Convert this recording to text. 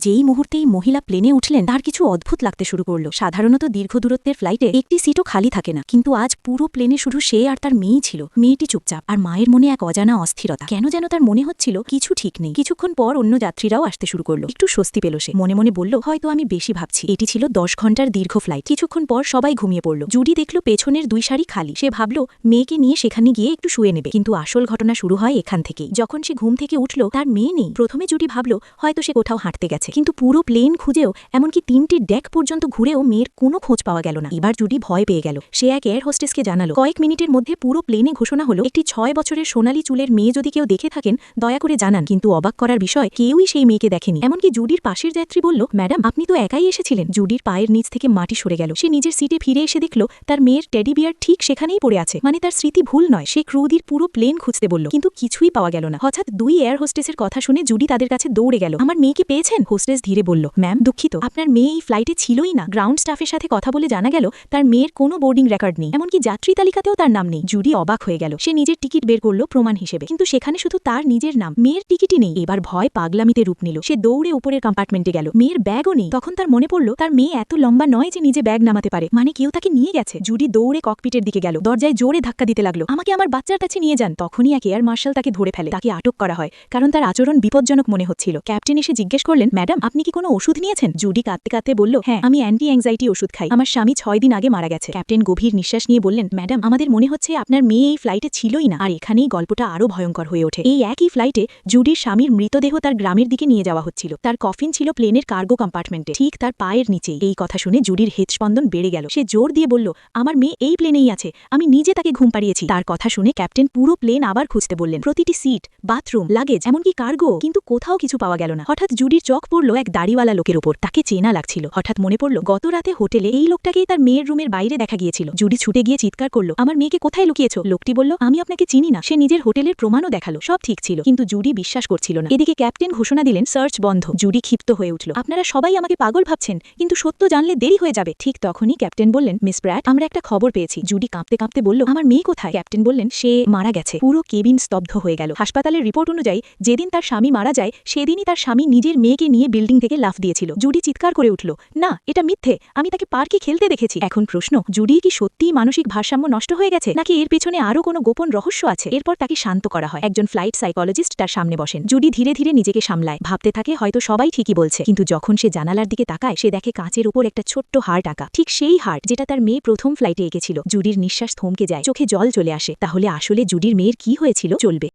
যেই মুহূর্তেই মহিলা প্লেনে উঠলেন তার কিছু অদ্ভুত লাগতে শুরু করলো। সাধারণত দীর্ঘ দূরত্বের ফ্লাইটে একটি সিটও খালি থাকে না, কিন্তু আজ পুরো প্লেনে শুধু সে আর তার মেয়েই ছিল। মেয়েটি চুপচাপ, আর মায়ের মনে এক অজানা অস্থিরতা। কেন যেন তার মনে হচ্ছিল কিছু ঠিক নেই। কিছুক্ষণ পর অন্য যাত্রীরাও আসতে শুরু করলো। একটু স্বস্তি পেল সে। মনে মনে বলল, হয়তো আমি বেশি ভাবছি। এটি ছিল 10 ঘন্টার দীর্ঘ ফ্লাইট। কিছুক্ষণ পর সবাই ঘুমিয়ে পড়ল। জুডি দেখল পেছনের 2 সারি খালি। সে ভাবল মেয়েকে নিয়ে সেখানে গিয়ে একটু শুয়ে নেবে, কিন্তু আসল ঘটনা শুরু হয় এখান থেকেই। যখন সে ঘুম থেকে উঠল তার মেয়ে নেই। প্রথমে জুডি ভাবল হয়তো সে কোথাও হাঁটতে গেছে, কিন্তু পুরো প্লেন খুঁজেও, এমনকি 3টি ডেক পর্যন্ত ঘুরেও মেয়ের কোনো খোঁজ পাওয়া গেল না। এবার জুডি ভয় পেয়ে গেল। সে এক এয়ার হোস্টেসকে জানালো। কয়েক মিনিটের মধ্যে পুরো প্লেনে ঘোষণা হলো, একটি 6 বছরের সোনালী চুলের মেয়ে যদি কেউ দেখে থাকেন দয়া করে জানান। কিন্তু অবাক করার বিষয়, কেউই সেই মেয়েকে দেখেনি। এমনকি জুডির পাশের যাত্রী বলল, ম্যাডাম আপনি তো একাই এসেছিলেন। জুডির পায়ের নিচ থেকে মাটি সরে গেল। সে নিজের সিটে ফিরে এসে দেখল তার মেয়ের টেডি বিয়ার ঠিক সেখানেই পড়ে আছে। মানে তার স্মৃতি ভুল নয়। সে ক্রুদের পুরো প্লেন খুঁজতে বলল, কিন্তু কিছুই পাওয়া গেল না। হঠাৎ 2 এয়ার হোস্টেসের কথা শুনে জুডি তাদের কাছে দৌড়ে গেল। আমার মেয়েকে পেয়েছেন? হোস্টেস ধীরে বলল, ম্যাম দুঃখিত, আপনার মেয়ে এই ফ্লাইটে ছিলই না। গ্রাউন্ড স্টাফের সাথে কথা বলে জানা গেল তার মেয়ের কোনো বোর্ডিং রেকর্ড নেই, এমনকি যাত্রী তালিকাতেও তার নাম নেই। জুডি অবাক হয়ে গেল। সে নিজের টিকিট বের করল প্রমাণ হিসেবে, কিন্তু সেখানে শুধু তার নিজের নাম, মেয়ের টিকিটই নেই। এবার ভয় পাগলামিতে রূপ নিল। সে দৌড়ে উপরের কম্পার্টমেন্টে গেল। মেয়ের ব্যাগও নেই। তখন তার মনে পড়ল তার মেয়ে এত লম্বা নয় যে নিজে ব্যাগ নামাতে পারে, মানে কেউ তাকে নিয়ে গেছে। জুডি দৌড়ে ককপিটের দিকে গেল। দরজায় জোরে ধাক্কা দিতে লাগলো, আমাকে আমার বাচ্চার কাছে নিয়ে যান। তখনই এক এয়ার মার্শাল তাকে ধরে ফেলে। তাকে আটক করা হয় কারণ তার আচরণ বিপজ্জনক মনে হচ্ছিল। ক্যাপ্টেন এসে জিজ্ঞেস করলেন, ম্যাডাম আপনি কি কোনো ওষুধ নিয়েছেন? জুডি কাঁদতে কাঁদতে বলল, হ্যাঁ, আমি অ্যান্টি অ্যাংজাইটি ওষুধ খাই। আমার স্বামী 6 দিন আগে মারা গেছে। ক্যাপ্টেন গভীর নিঃশ্বাস নিয়ে বললেন, ম্যাডাম আমাদের মনে হচ্ছে আপনার মেয়ে এই ফ্লাইটে ছিলই না। আর এখানেই গল্পটা আরও ভয়ঙ্কর হয়ে ওঠে। এই একই ফ্লাইটে জুডির স্বামীর মৃতদেহ তার গ্রামের দিকে নিয়ে যাওয়া হচ্ছিল। তার কফিন ছিল প্লেনের কার্গো কম্পার্টমেন্টে, ঠিক তার পায়ের নিচেই। এই কথা শুনে জুডির হৃদস্পন্দন বেড়ে গেল। সে জোর দিয়ে বলল, আমার মেয়ে এই প্লেনেই আছে, আমি নিজে তাকে ঘুম পাড়িয়েছি। তার কথা শুনে ক্যাপ্টেন পুরো প্লেন আবার খুঁজতে বললেন, প্রতিটি সিট, বাথরুম, লাগেজ, এমনকি কার্গো, কিন্তু কোথাও কিছু পাওয়া গেল না। হঠাৎ জুডির চোখ পড়ল এক দাড়িওয়ালা লোকের উপর। তাকে চেনা লাগছিল। হঠাৎ মনে পড়ল গত রাতে হোটেলে এই লোকটাকেই তার মেয়ের রুমের বাইরে দেখা গিয়েছিল। জুডি ছুটে গিয়ে চিৎকার করল, আমার মেয়েকে কোথায় লুকিয়েছ? লোকটি বলল, আমি আপনাকে চিনি না। সে নিজের হোটেলের প্রমাণও দেখালো, সব ঠিক ছিল, কিন্তু জুডি বিশ্বাস করছিল না। এদিকে ক্যাপ্টেন ঘোষণা দিলেন, সার্চ বন্ধ। জুডি ক্ষিপ্ত হয়ে উঠল, আপনারা সবাই আমাকে পাগল ভাবছেন, কিন্তু সত্য জানলে দেরি হয়ে যাবে। ঠিক তখনই ক্যাপ্টেন বললেন, মিস প্র্যাট আমরা একটা খবর পেয়েছি। জুডি কাঁপতে কাঁপতে বলল, আমার মেয়ে কোথায়? ক্যাপ্টেন বললেন, সে মারা গেছে। পুরো কেবিন স্তব্ধ হয়ে গেল। হাসপাতালের রিপোর্ট অনুযায়ী যেদিন তার স্বামী মারা যায় সেদিনই তার স্বামী নিজের মেয়েকে নিয়ে বিল্ডিং থেকে লাফ দিয়েছিল। জুডি চিৎকার করে উঠল, না এটা মিথ্যে, আমি তাকে পার্কে খেলতে দেখেছি। এখন প্রশ্ন, জুডি কি সত্যিই মানসিক ভারসাম্য নষ্ট হয়ে গেছে, নাকি এর পেছনে আরও কোনো গোপন রহস্য আছে? এরপর তাকে শান্ত করা হয়। একজন ফ্লাইট সাইকোলজিস্ট তার সামনে বসেন। জুডি ধীরে ধীরে নিজেকে সামলায়। ভাবতে থাকে হয়তো সবাই ঠিকই বলছে, কিন্তু যখন সে জানালার দিকে তাকায় সে দেখে কাঁচের উপর একটা ছোট্ট হার্ট আঁকা, ঠিক সেই হার্ট যেটা তার মেয়ে প্রথম ফ্লাইটে এঁকেছিল। জুডির নিঃশ্বাস থমকে যায়, চোখে জল চলে আসে। তাহলে আসলে জুডির মেয়ের কি হয়েছিল? চলবে।